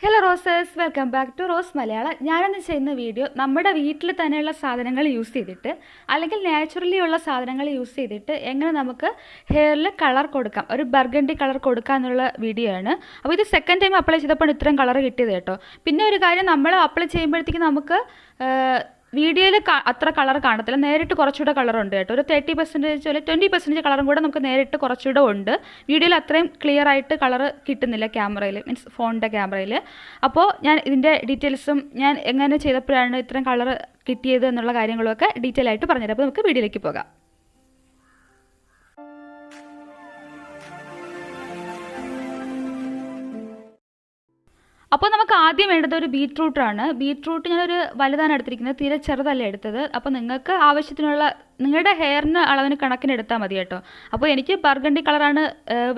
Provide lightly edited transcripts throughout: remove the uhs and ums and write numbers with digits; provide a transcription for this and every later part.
Hello roses, welcome back to rose Malayalam. ഞാനെന്ന് ചെയ്യുന്ന video നമ്മുടെ വീട്ടിൽ തന്നെയുള്ള സാധനങ്ങൾ യൂസ് ചെയ്തിട്ട് അല്ലെങ്കിൽ നാച്ചുറലി ഉള്ള സാധനങ്ങൾ യൂസ് ചെയ്തിട്ട് എങ്ങനെ നമുക്ക് ഹെയറിൽ കളർ കൊടുക്കാം, ഒരു ബർഗണ്ടി കളർ കൊടുക്കാം എന്നുള്ള വീഡിയോ ആണ്. അപ്പോൾ ഇത് സെക്കൻഡ് ടൈം അപ്ലൈ ചെയ്തപ്പോൾ ഇത്രയും കളർ കിട്ടിയത് കേട്ടോ. പിന്നെ ഒരു കാര്യം, നമ്മൾ അപ്ലൈ ചെയ്യുമ്പോഴത്തേക്ക് നമുക്ക് വീഡിയോയിൽ അത്ര കളർ കാണത്തില്ല, നേരിട്ട് കുറച്ചുകൂടെ കളറുണ്ട് കേട്ടോ. ഒരു 30% അല്ലെങ്കിൽ 20% കളറും കൂടെ നമുക്ക് നേരിട്ട് കുറച്ചുകൂടെ ഉണ്ട്. വീഡിയോയിൽ അത്രയും ക്ലിയർ ആയിട്ട് കളർ കിട്ടുന്നില്ല ക്യാമറയിൽ, മീൻസ് ഫോണിൻ്റെ ക്യാമറയിൽ. അപ്പോൾ ഞാൻ ഇതിൻ്റെ ഡീറ്റെയിൽസും ഞാൻ എങ്ങനെ ചെയ്തപ്പോഴാണ് ഇത്രയും കളർ കിട്ടിയത് എന്നുള്ള കാര്യങ്ങളുമൊക്കെ ഡീറ്റെയിൽ ആയിട്ട് പറഞ്ഞുതരാം. അപ്പോൾ നമുക്ക് വീഡിയോയിലേക്ക് പോകാം. അപ്പോൾ നമുക്ക് ആദ്യം വേണ്ടത് ഒരു ബീറ്റ്റൂട്ടാണ്. ബീറ്റ്റൂട്ട് ഞാനൊരു വലുതാണ് എടുത്തിരിക്കുന്നത്, തീരെ ചെറുതല്ല എടുത്തത്. അപ്പോൾ നിങ്ങൾക്ക് ആവശ്യത്തിനുള്ള നിങ്ങളുടെ ഹെയറിന് അളവിന് കണക്കിന് എടുത്താൽ മതി കേട്ടോ. അപ്പോൾ എനിക്ക് ബർഗണ്ടി കളറാണ്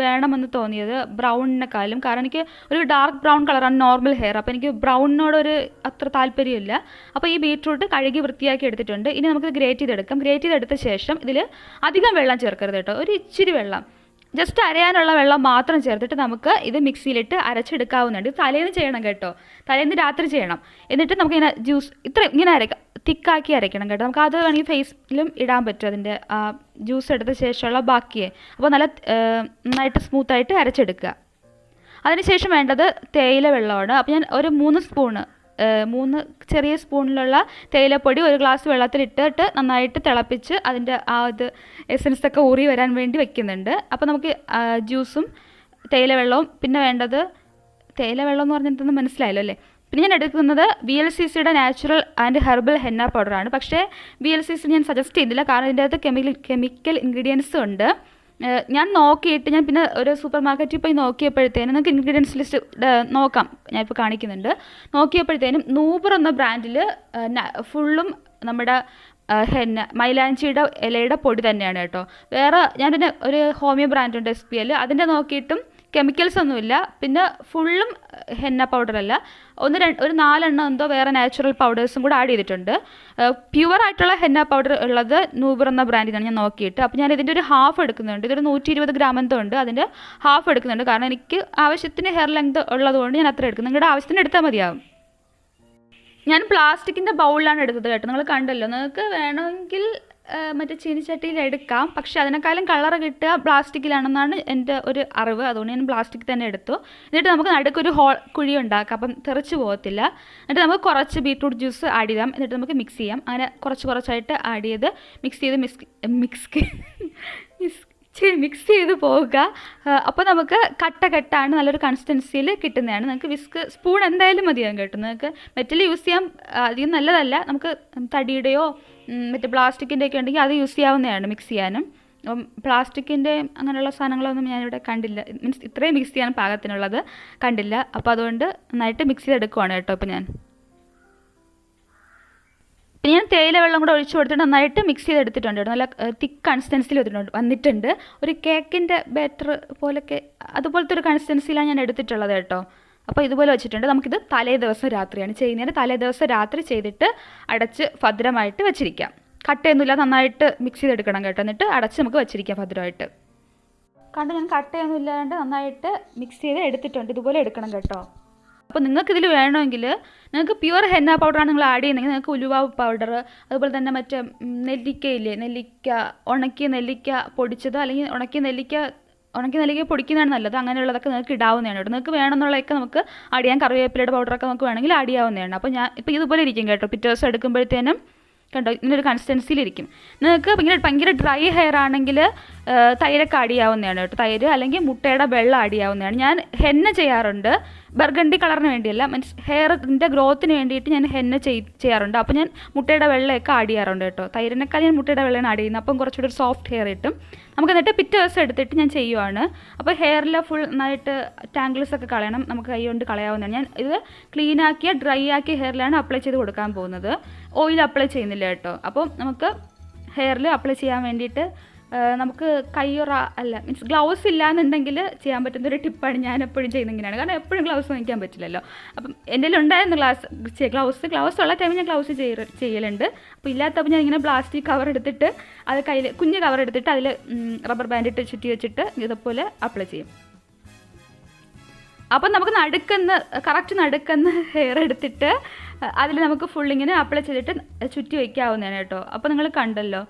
വേണമെന്ന് തോന്നിയത് ബ്രൗണിനെക്കാളും. കാരണം എനിക്ക് ഒരു ഡാർക്ക് ബ്രൗൺ കളറാണ് നോർമൽ ഹെയർ. അപ്പോൾ എനിക്ക് ബ്രൗണിനോടൊരു അത്ര താല്പര്യമില്ല. അപ്പോൾ ഈ ബീറ്റ്റൂട്ട് കഴുകി വൃത്തിയാക്കി എടുത്തിട്ടുണ്ട്. ഇനി നമുക്ക് ഗ്രേറ്റ് ചെയ്തെടുക്കാം. ഗ്രേറ്റ് ചെയ്തെടുത്ത ശേഷം ഇതിൽ അധികം വെള്ളം ചേർക്കരുത് കേട്ടോ, ഒരു ഇച്ചിരി വെള്ളം, ജസ്റ്റ് അരയാനുള്ള വെള്ളം മാത്രം ചേർത്തിട്ട് നമുക്ക് ഇത് മിക്സിയിലിട്ട് അരച്ചെടുക്കാവുന്നുണ്ട്. ഇത് തലേന്ന് ചെയ്യണം കേട്ടോ, തലേന്ന് രാത്രി ചെയ്യണം. എന്നിട്ട് നമുക്കിങ്ങനെ ജ്യൂസ് ഇങ്ങനെ അരയ്ക്കാം, തിക്കാക്കി അരയ്ക്കണം കേട്ടോ. നമുക്ക് അത് വേണമെങ്കിൽ ഫേസിലും ഇടാൻ പറ്റും, അതിൻ്റെ ജ്യൂസ് എടുത്ത ശേഷമുള്ള ബാക്കിയെ. അപ്പോൾ നന്നായിട്ട് സ്മൂത്തായിട്ട് അരച്ചെടുക്കുക. അതിനുശേഷം വേണ്ടത് തേയില വെള്ളമാണ്. അപ്പോൾ ഞാൻ ഒരു 3 ചെറിയ സ്പൂണിലുള്ള തേയിലപ്പൊടി ഒരു ഗ്ലാസ് വെള്ളത്തിലിട്ടിട്ട് നന്നായിട്ട് തിളപ്പിച്ച് അതിൻ്റെ ഇത് എസൻസൊക്കെ ഊറി വരാൻ വേണ്ടി വെക്കുന്നുണ്ട്. അപ്പോൾ നമുക്ക് ജ്യൂസും തേയില വെള്ളവും, പിന്നെ വേണ്ടത് തേയില വെള്ളം എന്ന് പറഞ്ഞിട്ടൊന്നും മനസ്സിലായല്ലോ അല്ലേ. പിന്നെ ഞാൻ എടുക്കുന്നത് VLCCയുടെ നാച്ചുറൽ ആൻഡ് ഹെർബൽ ഹെന്ന പൗഡറാണ്. പക്ഷേ VLCC ഞാൻ സജസ്റ്റ് ചെയ്തില്ല, കാരണം ഇതിൻ്റെ അകത്ത് കെമിക്കൽ ഇൻഗ്രീഡിയൻസും ഉണ്ട്. ഞാൻ നോക്കിയിട്ട് ഞാൻ പിന്നെ ഒരു സൂപ്പർ മാർക്കറ്റിൽ പോയി നോക്കിയപ്പോഴത്തേനും നിങ്ങൾക്ക് ഇൻഗ്രീഡിയൻസ് ലിസ്റ്റ് നോക്കാം, ഞാനിപ്പോൾ കാണിക്കുന്നുണ്ട്. നോക്കിയപ്പോഴത്തേനും നൂബർ എന്ന ബ്രാൻഡിൽ ഫുള്ളും നമ്മുടെ മൈലാഞ്ചിയുടെ ഇലയുടെ പൊടി തന്നെയാണ് കേട്ടോ. വേറെ ഞാനിതിന് ഒരു ഹോമിയോ ബ്രാൻഡുണ്ട് SPL, അതിൻ്റെ നോക്കിയിട്ടും കെമിക്കൽസ് ഒന്നുമില്ല. പിന്നെ ഫുള്ളും ഹെന്ന പൗഡറല്ല, ഒരു 4 എന്തോ വേറെ നാച്ചുറൽ പൗഡേഴ്സും കൂടെ ആഡ് ചെയ്തിട്ടുണ്ട്. പ്യുവർ ആയിട്ടുള്ള ഹെന്ന പൗഡർ ഉള്ളത് നൂബർ എന്ന ബ്രാൻഡിനാണ് ഞാൻ നോക്കിയിട്ട്. അപ്പോൾ ഞാൻ ഇതിൻ്റെ ഒരു ഹാഫ് എടുക്കുന്നുണ്ട്. ഇതൊരു 120 ഗ്രാം എന്തോ ഉണ്ട്, അതിൻ്റെ ഹാഫ് എടുക്കുന്നുണ്ട്. കാരണം എനിക്ക് ആവശ്യത്തിന് ഹെയർ ലെങ്ത് ഉള്ളതുകൊണ്ട് ഞാൻ അത്ര എടുക്കും. നിങ്ങളുടെ ആവശ്യത്തിന് എടുത്താൽ മതിയാവും. ഞാൻ പ്ലാസ്റ്റിക്കിൻ്റെ ബൗളിലാണ് എടുത്തത് കേട്ടോ, നിങ്ങൾ കണ്ടല്ലോ. നിങ്ങൾക്ക് വേണമെങ്കിൽ മറ്റേ ചീനിച്ചട്ടിയിൽ എടുക്കാം, പക്ഷേ അതിനേക്കാളും കളർ കിട്ടുക പ്ലാസ്റ്റിക്കിലാണെന്നാണ് എൻ്റെ ഒരു അറിവ്. അതുകൊണ്ട് ഞാൻ പ്ലാസ്റ്റിക് തന്നെ എടുത്തു. എന്നിട്ട് നമുക്ക് നടുക്കൊരു കുഴി ഉണ്ടാക്കാം, അപ്പം തെറിച്ച് പോകത്തില്ല. എന്നിട്ട് നമുക്ക് കുറച്ച് ബീറ്റ്റൂട്ട് ജ്യൂസ് ആഡ് ചെയ്യാം. എന്നിട്ട് നമുക്ക് മിക്സ് ചെയ്യാം. അങ്ങനെ കുറച്ചായിട്ട് ആഡ് ചെയ്ത് മിക്സ് ചെയ്ത് പോവുക. അപ്പോൾ നമുക്ക് കട്ടാണ് നല്ലൊരു കൺസിസ്റ്റൻസിയിൽ കിട്ടുന്നതാണ്. നിങ്ങൾക്ക് സ്പൂൺ എന്തായാലും മതിയാകും കേട്ടോ. നിങ്ങൾക്ക് മെറ്റൽ യൂസ് ചെയ്യാൻ അധികം നല്ലതല്ല, നമുക്ക് തടിയുടെയോ മറ്റേ പ്ലാസ്റ്റിക്കിൻ്റെ ഒക്കെ ഉണ്ടെങ്കിൽ അത് യൂസ് ചെയ്യാവുന്നതാണ് മിക്സ് ചെയ്യാനും. പ്ലാസ്റ്റിക്കിൻ്റെ അങ്ങനെയുള്ള സാധനങ്ങളൊന്നും ഞാനിവിടെ കണ്ടില്ല, മീൻസ് ഇത്രയും മിക്സ് ചെയ്യാൻ പാകത്തിനുള്ളത് കണ്ടില്ല. അപ്പോൾ അതുകൊണ്ട് നന്നായിട്ട് മിക്സ് ചെയ്തെടുക്കുവാണ് കേട്ടോ. ഇപ്പോൾ ഞാൻ തേയില വെള്ളം കൂടെ ഒഴിച്ചു കൊടുത്തിട്ട് നന്നായിട്ട് മിക്സ് ചെയ്തെടുത്തിട്ടുണ്ട് കേട്ടോ. നല്ല തിക്ക് കൺസിസ്റ്റൻസിയിൽ വന്നിട്ടുണ്ട്. ഒരു കേക്കിൻ്റെ ബാറ്റർ പോലൊക്കെ അതുപോലത്തെ ഒരു കൺസിസ്റ്റൻസിയിലാണ് ഞാൻ എടുത്തിട്ടുള്ളത് കേട്ടോ. അപ്പോൾ ഇതുപോലെ വെച്ചിട്ടുണ്ട്. നമുക്കിത് തലേ ദിവസം രാത്രിയാണ് ചെയ്യുന്നത്. തലേ ദിവസം രാത്രി ചെയ്തിട്ട് അടച്ച് ഭദ്രമായിട്ട് വെച്ചിരിക്കാം. കട്ടയൊന്നുമില്ല, നന്നായിട്ട് മിക്സ് ചെയ്തെടുക്കണം കേട്ടോ. എന്നിട്ട് അടച്ച് നമുക്ക് വെച്ചിരിക്കാം ഭദ്രമായിട്ട്. കണ്ട് ഞാൻ കട്ടയൊന്നും ഇല്ലാണ്ട് നന്നായിട്ട് മിക്സ് ചെയ്ത് എടുത്തിട്ടുണ്ട്. ഇതുപോലെ എടുക്കണം കേട്ടോ. അപ്പോൾ നിങ്ങൾക്കിതിൽ വേണമെങ്കിൽ നിങ്ങൾക്ക് പ്യുവർ ഹെന്ന പൗഡറാണ് നിങ്ങൾ ആഡ് ചെയ്യുന്നതെങ്കിൽ നിങ്ങൾക്ക് ഉലുവ പൗഡർ, അതുപോലെ തന്നെ മറ്റേ നെല്ലിക്ക, ഉണക്കിയ നെല്ലിക്ക പൊടിച്ചത്, അല്ലെങ്കിൽ ഉണക്കിയ നെല്ലിക്ക പൊടിക്കുന്നതാണ് നല്ലത്. അങ്ങനെയുള്ളതൊക്കെ നിങ്ങൾക്ക് ഇടാവുന്നതാണ് കേട്ടോ. നിങ്ങൾക്ക് വേണമെന്നുള്ളതൊക്കെ നമുക്ക് ആഡ് ചെയ്യാം. കറിവേപ്പിലയുടെ പൗഡറൊക്കെ നമുക്ക് വേണമെങ്കിൽ ആഡ് ചെയ്യാവുന്നതാണ്. അപ്പോൾ ഞാൻ ഇപ്പോൾ ഇതുപോലെ ഇരിക്കും കേട്ടോ. പിറ്റേ ദിവസം എടുക്കുമ്പോഴത്തേനും കണ്ടോ ഇങ്ങനൊരു കൺസിസ്റ്റൻസിയിലിരിക്കും. നിങ്ങൾക്ക് ഭയങ്കര ഡ്രൈ ഹെയർ ആണെങ്കിൽ തൈരൊക്കെ ആഡ് ചെയ്യാവുന്നതാണ് കേട്ടോ. തൈര് അല്ലെങ്കിൽ മുട്ടയുടെ വെള്ളം ആഡ് ചെയ്യാവുന്നതാണ്. ഞാൻ ഹെന്ന ചെയ്യാറുണ്ട്, ബർഗണ്ടി കളറിന് വേണ്ടിയല്ല, മീൻസ് ഹെയറിൻ്റെ ഗ്രോത്തിന് വേണ്ടിയിട്ട് ഞാൻ ഹെന്ന ചെയ്യാറുണ്ട്. അപ്പോൾ ഞാൻ മുട്ടയുടെ വെള്ളമൊക്കെ ആഡ് ചെയ്യാറുണ്ട് കേട്ടോ. തൈരിനേക്കാൾ ഞാൻ മുട്ടയുടെ വെള്ളമാണ് ആഡ് ചെയ്യുന്നത്. അപ്പം കുറച്ചുകൂടി ഒരു സോഫ്റ്റ് ഹെയർ കിട്ടും നമുക്ക്. എന്നിട്ട് പിറ്റേ ദിവസം എടുത്തിട്ട് ഞാൻ ചെയ്യുവാണ്. അപ്പോൾ ഹെയറിൽ ഫുൾ നന്നായിട്ട് ടാങ്കിൾസ് ഒക്കെ കളയണം, നമുക്ക് കൈ കൊണ്ട് കളയാവുന്നതാണ്. ഞാൻ ഇത് ക്ലീനാക്കിയ ഡ്രൈ ആക്കിയ ഹെയറിലാണ് അപ്ലൈ ചെയ്ത് കൊടുക്കാൻ പോകുന്നത്. ഓയിൽ അപ്ലൈ ചെയ്യുന്നില്ല കേട്ടോ. അപ്പോൾ നമുക്ക് ഹെയറിൽ അപ്ലൈ ചെയ്യാൻ വേണ്ടിയിട്ട് നമുക്ക് മീൻസ് ഗ്ലൗസ് ഇല്ലാന്നുണ്ടെങ്കിൽ ചെയ്യാൻ പറ്റുന്നൊരു ടിപ്പാണ് ഞാൻ എപ്പോഴും ചെയ്യുന്നതിനാണ്. കാരണം എപ്പോഴും ഗ്ലൗസ് വാങ്ങിക്കാൻ പറ്റില്ലല്ലോ. അപ്പം എൻ്റെ ഉണ്ടായിരുന്നു ഗ്ലൗസ് ഉള്ള ടൈമിൽ ഞാൻ ഗ്ലൗസ് ചെയ്യലുണ്ട്. അപ്പോൾ ഇല്ലാത്തപ്പോൾ ഞാൻ ഇങ്ങനെ പ്ലാസ്റ്റിക് കവർ എടുത്തിട്ട് അത് കുഞ്ഞ് കവർ എടുത്തിട്ട് അതിൽ റബ്ബർ ബാൻഡ് ഇട്ട് ചുറ്റി വെച്ചിട്ട് ഇതുപോലെ അപ്ലൈ ചെയ്യും. അപ്പം നമുക്ക് കറക്റ്റ് നടുക്കുന്ന ഹെയർ എടുത്തിട്ട് അതിൽ നമുക്ക് ഫുള്ളിങ്ങനെ അപ്ലൈ ചെയ്തിട്ട് ചുറ്റി വയ്ക്കാവുന്നതാണ് കേട്ടോ. അപ്പോൾ നിങ്ങൾ കണ്ടല്ലോ,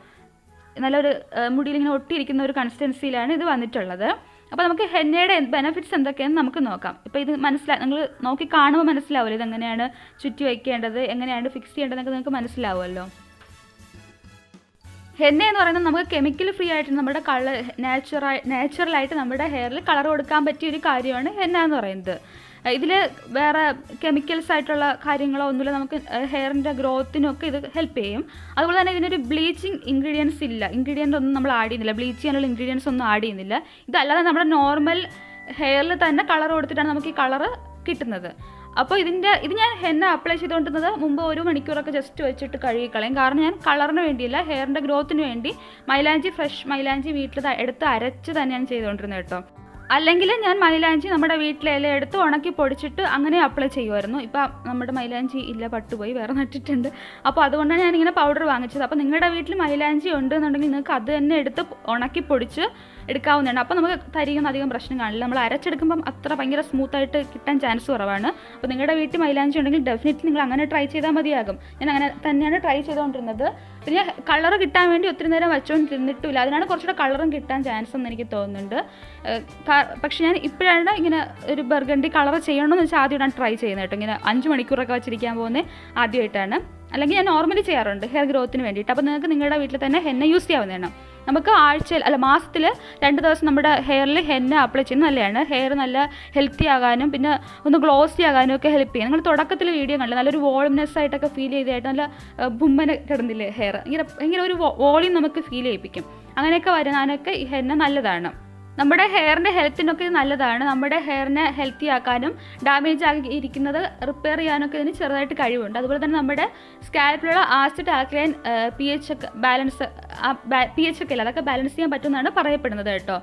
നല്ലൊരു മുടിയിലിങ്ങനെ ഒട്ടിയിരിക്കുന്ന ഒരു കൺസിസ്റ്റൻസിയിലാണ് ഇത് വന്നിട്ടുള്ളത്. അപ്പോൾ നമുക്ക് ഹെന്നയുടെ ബെനിഫിറ്റ്സ് എന്തൊക്കെയാണെന്ന് നമുക്ക് നോക്കാം. ഇപ്പോൾ ഇത് നിങ്ങൾ നോക്കി കാണുമ്പോൾ മനസ്സിലാവുമല്ലോ ഇതെങ്ങനെയാണ് ചുറ്റി വയ്ക്കേണ്ടത്, എങ്ങനെയാണ് ഫിക്സ് ചെയ്യേണ്ടതെന്നൊക്കെ നിങ്ങൾക്ക് മനസ്സിലാവുമല്ലോ. ഹെന്ന എന്ന് പറയുന്നത് നമുക്ക് കെമിക്കൽ ഫ്രീ ആയിട്ട് നമ്മുടെ നാച്ചുറലായിട്ട് നമ്മുടെ ഹെയറിൽ കളർ കൊടുക്കാൻ പറ്റിയ ഒരു കാര്യമാണ് ഹെന്ന എന്ന് പറയുന്നത്. ഇതിൽ വേറെ കെമിക്കൽസ് ആയിട്ടുള്ള കാര്യങ്ങളോ ഒന്നുമില്ല, നമുക്ക് ഹെയറിൻ്റെ ഗ്രോത്തിനൊക്കെ ഇത് ഹെൽപ്പ് ചെയ്യും. അതുപോലെ തന്നെ ഇതിനൊരു ബ്ലീച്ചിങ് ഇൻഗ്രീഡിയൻ്റ് ഒന്നും നമ്മൾ ആഡ് ചെയ്യുന്നില്ല, ബ്ലീച്ച് ചെയ്യാനുള്ള ഇൻഗ്രീഡിയൻസ് ഒന്നും ആഡ് ചെയ്യുന്നില്ല. ഇതല്ലാതെ നമ്മുടെ നോർമൽ ഹെയറിൽ തന്നെ കളർ കൊടുത്തിട്ടാണ് നമുക്ക് ഈ കളറ് കിട്ടുന്നത്. അപ്പോൾ ഇത് ഞാൻ ഹെന്ന അപ്ലൈ ചെയ്തുകൊണ്ടിരുന്നത് മുമ്പ് 1 മണിക്കൂറൊക്കെ ജസ്റ്റ് വെച്ചിട്ട് കഴുകിക്കളയും. കാരണം ഞാൻ കളറിന് വേണ്ടിയില്ല, ഹെയറിൻ്റെ ഗ്രോത്തിന് വേണ്ടി ഫ്രഷ് മൈലാഞ്ചി വീട്ടിൽ എടുത്ത് അരച്ച് തന്നെയാണ് ചെയ്തുകൊണ്ടിരുന്നത് കേട്ടോ. അല്ലെങ്കിൽ ഞാൻ മൈലാഞ്ചി നമ്മുടെ വീട്ടിലെ ഇല എടുത്ത് ഉണക്കി പൊടിച്ചിട്ട് അങ്ങനെ അപ്ലൈ ചെയ്യുമായിരുന്നു. ഇപ്പം നമ്മുടെ മൈലാഞ്ചി ഇല്ല, പട്ടുപോയി, വേറെ നട്ടിട്ടുണ്ട്. അപ്പോൾ അതുകൊണ്ടാണ് ഞാനിങ്ങനെ പൗഡർ വാങ്ങിച്ചത്. അപ്പോൾ നിങ്ങളുടെ വീട്ടിൽ മൈലാഞ്ചി ഉണ്ടെന്നുണ്ടെങ്കിൽ നിങ്ങൾക്ക് അത് തന്നെ എടുത്ത് ഉണക്കി പൊടിച്ച് എടുക്കാവുന്നതാണ്. അപ്പോൾ നമുക്ക് തരികൊന്നും അധികം പ്രശ്നം കാണില്ല. നമ്മൾ അരച്ചെടുക്കുമ്പം അത്ര ഭയങ്കര സ്മൂത്തായിട്ട് കിട്ടാൻ ചാൻസ് കുറവാണ്. അപ്പോൾ നിങ്ങളുടെ വീട്ടിൽ മൈലാഞ്ചി ഉണ്ടെങ്കിൽ ഡെഫിനറ്റ്ലി നിങ്ങൾ അങ്ങനെ ട്രൈ ചെയ്താൽ മതിയാകും. ഞാൻ അങ്ങനെ തന്നെയാണ് ട്രൈ ചെയ്തുകൊണ്ടിരുന്നത്. പിന്നെ കളർ കിട്ടാൻ വേണ്ടി ഒത്തിരി നേരം വെച്ചുകൊണ്ടിരുന്നിട്ടില്ല, അതിനാണ് കുറച്ചുകൂടെ കളറും കിട്ടാൻ ചാൻസ് എന്ന് എനിക്ക് തോന്നുന്നുണ്ട്. പക്ഷെ ഞാൻ ഇപ്പോഴാണ് ഇങ്ങനെ ഒരു ബർഗണ്ടി കളർ ചെയ്യണമെന്ന് വെച്ചാൽ ആദ്യമായിട്ടാണ് ട്രൈ ചെയ്യുന്നത് കേട്ടോ. ഇങ്ങനെ 5 മണിക്കൂറൊക്കെ വെച്ചിരിക്കാൻ പോകുന്നത് ആദ്യമായിട്ടാണ്. അല്ലെങ്കിൽ ഞാൻ നോർമലി ചെയ്യാറുണ്ട് ഹെയർ ഗ്രോത്തിന് വേണ്ടിയിട്ട്. അപ്പോൾ നിങ്ങൾക്ക് നിങ്ങളുടെ വീട്ടിൽ തന്നെ ഹെന്ന യൂസ് ചെയ്യാവുന്നതാണ്. നമുക്ക് മാസത്തിൽ 2 ദിവസം നമ്മുടെ ഹെയറിൽ ഹെന്ന അപ്ലൈ ചെയ്യുന്നത് നല്ലതാണ്. ഹെയർ നല്ല ഹെൽത്തി ആകാനും പിന്നെ ഒന്ന് ഗ്ലോസി ആകാനും ഒക്കെ ഹെൽപ്പ് ചെയ്യും. നിങ്ങൾ തുടക്കത്തിൽ വീഡിയോ കണ്ടില്ല, നല്ലൊരു വോളിനെസ് ആയിട്ടൊക്കെ ഫീൽ ചെയ്തായിട്ട് നല്ല ബുമ്മനെ കിടന്നില്ലേ ഹെയർ, ഇങ്ങനെ ഒരു വോളിയം നമുക്ക് ഫീൽ ചെയ്യിപ്പിക്കും. അങ്ങനെയൊക്കെ വരാനൊക്കെ ഈ ഹെന്ന നല്ലതാണ്. നമ്മുടെ ഹെയറിൻ്റെ ഹെൽത്തിനൊക്കെ ഇത് നല്ലതാണ്. നമ്മുടെ ഹെയറിനെ ഹെൽത്തി ആക്കാനും ഡാമേജ് ആക്കി ഇരിക്കുന്നത് റിപ്പയർ ചെയ്യാനൊക്കെ ഇതിന് ചെറുതായിട്ട് കഴിവുണ്ട്. അതുപോലെ തന്നെ നമ്മുടെ സ്കാൽപ്പിലുള്ള ആസിഡ് ആൽക്കലൈൻ pH ഒക്കെ ഇല്ല, അതൊക്കെ ബാലൻസ് ചെയ്യാൻ പറ്റുമെന്നാണ് പറയപ്പെടുന്നത് കേട്ടോ.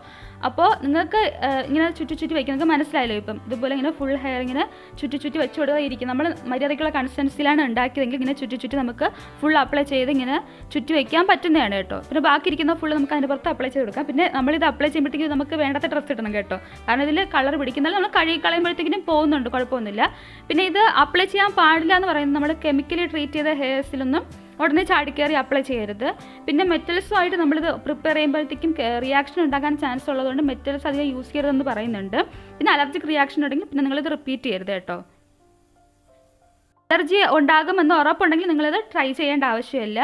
അപ്പോൾ നിങ്ങൾക്ക് ഇങ്ങനെ ചുറ്റി വയ്ക്കും, നിങ്ങൾക്ക് മനസ്സിലായല്ലോ. ഇപ്പം ഇതുപോലെ ഇങ്ങനെ ഫുൾ ഹെയർ ഇങ്ങനെ ചുറ്റി വെച്ച് കൊടുക്കാതിരിക്കും. നമ്മൾ മര്യാദയ്ക്കുള്ള കൺസിസ്റ്റൻസിയിലാണ് ഉണ്ടാക്കിയതെങ്കിൽ ഇങ്ങനെ ചുറ്റി നമുക്ക് ഫുൾ അപ്ലൈ ചെയ്ത് ഇങ്ങനെ ചുറ്റി വയ്ക്കാൻ പറ്റുന്നതാണ് കേട്ടോ. പിന്നെ ബാക്കി ഇരിക്കുന്ന ഫുൾ നമുക്ക് അതിന് പുറത്ത് അപ്ലൈ ചെയ്ത് കൊടുക്കാം. പിന്നെ നമ്മളിത് അപ്ലൈ ചെയ്യുമ്പോഴത്തേക്കും നമുക്ക് വേണ്ടാത്ത ഡ്രസ്സ് ഇടണം കേട്ടോ. കാരണം ഇതിൽ കളർ പിടിക്കുന്നില്ല, നമ്മൾ കഴുകി കളയുമ്പോഴത്തേക്കിനും പോകുന്നുണ്ട്, കുഴപ്പമൊന്നുമില്ല. പിന്നെ ഇത് അപ്ലൈ ചെയ്യാൻ പാടില്ല എന്ന് പറയുന്നത് നമ്മൾ കെമിക്കലി ട്രീറ്റ് ചെയ്ത ഹെയർസിലൊന്നും ഉടനെ ചാടിക്കയറി അപ്ലൈ ചെയ്യരുത്. പിന്നെ മെറ്റൽസുമായിട്ട് നമ്മളിത് പ്രിപ്പയർ ചെയ്യുമ്പോഴത്തേക്കും റിയാക്ഷൻ ഉണ്ടാകാൻ ചാൻസ് ഉള്ളതുകൊണ്ട് മെറ്റൽസ് അധികം യൂസ് ചെയ്യരുതെന്ന് പറയുന്നുണ്ട്. പിന്നെ അലർജിക് റിയാക്ഷൻ ഉണ്ടെങ്കിൽ പിന്നെ നിങ്ങളിത് റിപ്പീറ്റ് ചെയ്യരുത് കേട്ടോ. അലർജി ഉണ്ടാകുമെന്ന് ഉറപ്പുണ്ടെങ്കിൽ നിങ്ങളിത് ട്രൈ ചെയ്യേണ്ട ആവശ്യമില്ല.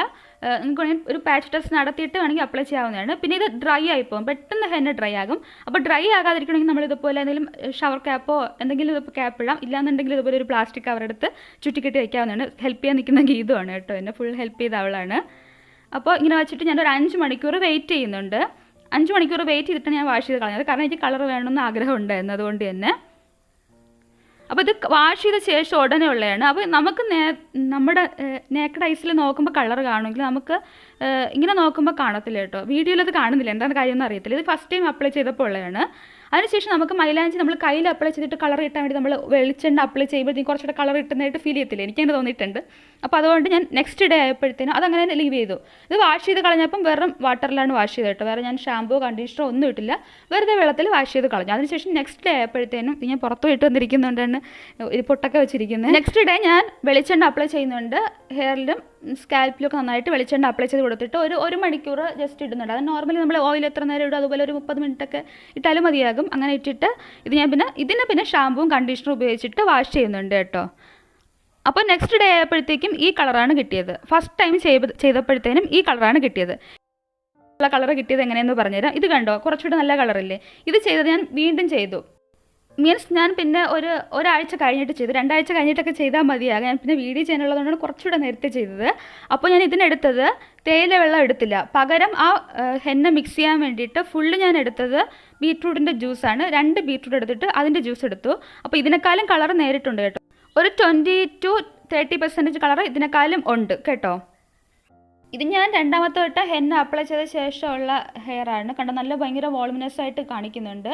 നിങ്ങൾക്ക് വേണമെങ്കിൽ ഒരു പാച്ച് ടെസ്റ്റ് നടത്തിയിട്ട് വേണമെങ്കിൽ അപ്ലൈ ചെയ്യാവുന്നതാണ്. പിന്നെ ഇത് ഡ്രൈ ആയിപ്പോകും, പെട്ടെന്ന് ഹെന്ന ഡ്രൈ ആകും. അപ്പോൾ ഡ്രൈ ആകാതിരിക്കണമെങ്കിൽ നമ്മളിതുപോലെ എന്തെങ്കിലും ഷവർ ക്യാപ്പോ എന്തെങ്കിലും ഇതിപ്പോൾ ക്യാപ്പ് ഇടാം. ഇല്ലാന്നുണ്ടെങ്കിൽ ഇതുപോലെ ഒരു പ്ലാസ്റ്റിക് കവർ എടുത്ത് ചുറ്റിക്കെട്ടി വയ്ക്കാവുന്നതാണ്. ഹെൽപ്പ് ചെയ്യാൻ നിൽക്കുന്ന ഗീതമാണ് കേട്ടോ, എന്നെ ഫുൾ ഹെൽപ്പ് ചെയ്ത അവളാണ്. അപ്പോൾ ഇങ്ങനെ വെച്ചിട്ട് ഞാനൊരു 5 മണിക്കൂർ വെയിറ്റ് ചെയ്യുന്നുണ്ട്. 5 മണിക്കൂർ വെയിറ്റ് ചെയ്തിട്ടാണ് ഞാൻ വാഷ് ചെയ്ത് കളഞ്ഞത്. കാരണം എനിക്ക് കളർ വേണമെന്ന് ആഗ്രഹം ഉണ്ടായിരുന്നു, അതുകൊണ്ട് തന്നെ. അപ്പോൾ ഇത് വാഷ് ചെയ്ത ശേഷം ഉടനെ ഉള്ളതാണ്. അപ്പോൾ നമുക്ക് നമ്മുടെ നേക്കഡ് ഐസിൽ നോക്കുമ്പോൾ കളർ കാണുമെങ്കിൽ നമുക്ക് ഇങ്ങനെ നോക്കുമ്പോൾ കാണത്തില്ല കേട്ടോ. വീഡിയോയിൽ അത് കാണുന്നില്ല, എന്താണ് കാര്യമൊന്നും അറിയത്തില്ല. ഇത് ഫസ്റ്റ് ടൈം അപ്ലൈ ചെയ്തപ്പോൾ ഉള്ളതാണ്. അതിനുശേഷം നമുക്ക് മൈലാഞ്ചി നമ്മൾ കയ്യിൽ അപ്ലൈ ചെയ്തിട്ട് കളർ കിട്ടാൻ വേണ്ടി നമ്മൾ വെളിച്ചെണ്ണ അപ്ലൈ ചെയ്യുമ്പോഴത്തേക്കും കുറച്ചുകൂടെ കളർ കിട്ടുന്നതായിട്ട് ഫീൽ ചെയ്യത്തില്ല, എനിക്കങ്ങനെ തോന്നിയിട്ടുണ്ട്. അപ്പോൾ അതുകൊണ്ട് ഞാൻ നെക്സ്റ്റ് ഡേ ആയപ്പോഴത്തേനും അതങ്ങനെ തന്നെ ലീവ് ചെയ്തു. ഇത് വാഷ് ചെയ്ത് കളഞ്ഞപ്പം വെറും വാട്ടറിലാണ് വാഷ് ചെയ്തത് കേട്ടോ. വേറെ ഞാൻ ഷാമ്പൂ കണ്ടീഷണറോ ഒന്നും ഇട്ടില്ല, വെറുതെ വെള്ളത്തിൽ വാഷ് ചെയ്ത് കളഞ്ഞു. അതിനുശേഷം നെക്സ്റ്റ് ഡേ ആയപ്പോഴത്തേനും ഞാൻ പുറത്തു പോയിട്ട് വന്നിരിക്കുന്നുണ്ടാണ് ഒരു പൊട്ടൊക്കെ വെച്ചിരിക്കുന്നത്. നെക്സ്റ്റ് ഡേ ഞാൻ വെളിച്ചെണ്ണ അപ്ലൈ ചെയ്യുന്നുണ്ട്. ഹെയറിലും സ്കാൽപ്പിലൊക്കെ നന്നായിട്ട് വെളിച്ചെണ്ണ അപ്ലൈ ചെയ്ത് കൊടുത്തിട്ട് ഒരു മണിക്കൂർ ജസ്റ്റ് ഇടുന്നുണ്ട്. അത് നോർമലി നമ്മൾ ഓയിൽ എത്ര നേരം ഇടും അതുപോലെ ഒരു 30 മിനിറ്റൊക്കെ ഇട്ടാലും മതിയാകും. അങ്ങനെ ഇട്ടിട്ട് ഇതിനെ പിന്നെ ഷാമ്പൂവും കണ്ടീഷണറും ഉപയോഗിച്ചിട്ട് വാഷ് ചെയ്യുന്നുണ്ട് കേട്ടോ. അപ്പോൾ നെക്സ്റ്റ് ഡേ ആയപ്പോഴത്തേക്കും ഈ കളറാണ് കിട്ടിയത്. ഫസ്റ്റ് ടൈം ചെയ്തപ്പോഴത്തേനും ഈ കളറാണ് കിട്ടിയത്. കളർ കിട്ടിയത് എങ്ങനെയെന്ന് പറഞ്ഞുതരാം. ഇത് കണ്ടോ, കുറച്ചുകൂടെ നല്ല കളറില്ലേ. ഇത് ചെയ്തത് ഞാൻ വീണ്ടും ചെയ്തു. ഞാൻ പിന്നെ ഒരാഴ്ച കഴിഞ്ഞിട്ട് ചെയ്തു, 2 ആഴ്ച കഴിഞ്ഞിട്ടൊക്കെ ചെയ്താൽ മതിയാകും. ഞാൻ പിന്നെ വീഡിയോ ചെയ്യാനുള്ളതുകൊണ്ടാണ് കുറച്ചുകൂടെ നേരത്തെ ചെയ്തത്. അപ്പോൾ ഞാൻ ഇതിനെടുത്തത് തേയില വെള്ളം എടുത്തില്ല, പകരം ആ ഹെന്ന മിക്സ് ചെയ്യാൻ വേണ്ടിയിട്ട് ഫുള്ള് ഞാൻ എടുത്തത് ബീറ്റ്റൂട്ടിൻ്റെ ജ്യൂസാണ്. 2 ബീറ്റ്റൂട്ട് എടുത്തിട്ട് അതിൻ്റെ ജ്യൂസ് എടുത്തു. അപ്പോൾ ഇതിനേക്കാളും കളർ നേരിട്ടുണ്ട് കേട്ടോ. ഒരു 20 to 30% കളർ ഇതിനേക്കാളും ഉണ്ട് കേട്ടോ. ഇത് ഞാൻ രണ്ടാമത്തെ വട്ടം ഹെന്ന അപ്ലൈ ചെയ്ത ശേഷമുള്ള ഹെയർ ആണ്. കണ്ടോ, നല്ല ഭയങ്കര വോളുമിനസ് ആയിട്ട് കാണിക്കുന്നുണ്ട്.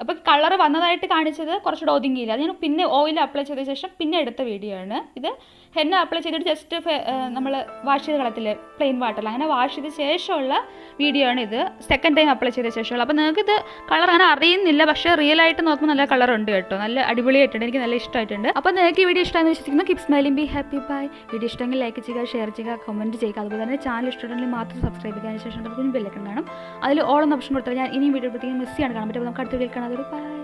അപ്പോൾ കളർ വന്നതായിട്ട് കാണിച്ചത് കുറച്ചുകൂടെ ഒതുങ്ങിയില്ല. അത് ഞാൻ പിന്നെ ഓയിൽ അപ്ലൈ ചെയ്ത ശേഷം പിന്നെ എടുത്ത വീഡിയോ ആണ് ഇത്. ഹെന്ന അപ്ലൈ ചെയ്തിട്ട് ജസ്റ്റ് നമ്മൾ വാഷ് ചെയ്ത് കളത്തില്ലേ പ്ലെയിൻ വാട്ടറിൽ, അങ്ങനെ വാഷ് ചെയ്ത ശേഷമുള്ള വീഡിയോ ആണ് ഇത്. സെക്കൻഡ് ടൈം അപ്ലൈ ചെയ്ത ശേഷമുള്ള. അപ്പോൾ നിങ്ങൾക്ക് ഇത് കളർ അങ്ങനെ അറിയുന്നില്ല, പക്ഷേ റിയൽ ആയിട്ട് നോക്കുമ്പോൾ നല്ല കളർ ഉണ്ട് കേട്ടോ, നല്ല അടിപൊളിയായിട്ടുണ്ട്, എനിക്ക് നല്ല ഇഷ്ടമായിട്ടുണ്ട്. അപ്പോൾ നിങ്ങൾക്ക് ഈ വീഡിയോ ഇഷ്ടമാണെന്ന് വിശ്വസിക്കുന്നു. Keep smiling, be happy, bye. Video ഇഷ്ടമെങ്കിൽ ലൈക്ക് ചെയ്യുക, ഷെയർ ചെയ്യുക, കമൻറ്റ് ചെയ്യുക. അതുപോലെ തന്നെ ചാനൽ ഇഷ്ടമുണ്ടെങ്കിൽ മാത്രം സബ്സ്ക്രൈബ് ചെയ്യുക. അതിന് ശേഷം ബെല്ലൈക്കൺ കാണും, അതിൽ ഓൾ എന്ന ഓപ്ഷൻ കൊടുത്താൽ ഞാൻ ഇനിയും വീഡിയോ പ്രത്യേകം മിസ് ചെയ്യാൻ കാണാൻ പറ്റും. അപ്പോൾ നമുക്ക് അടുത്ത വീഡിയോയിൽ കാണാം. ബൈ.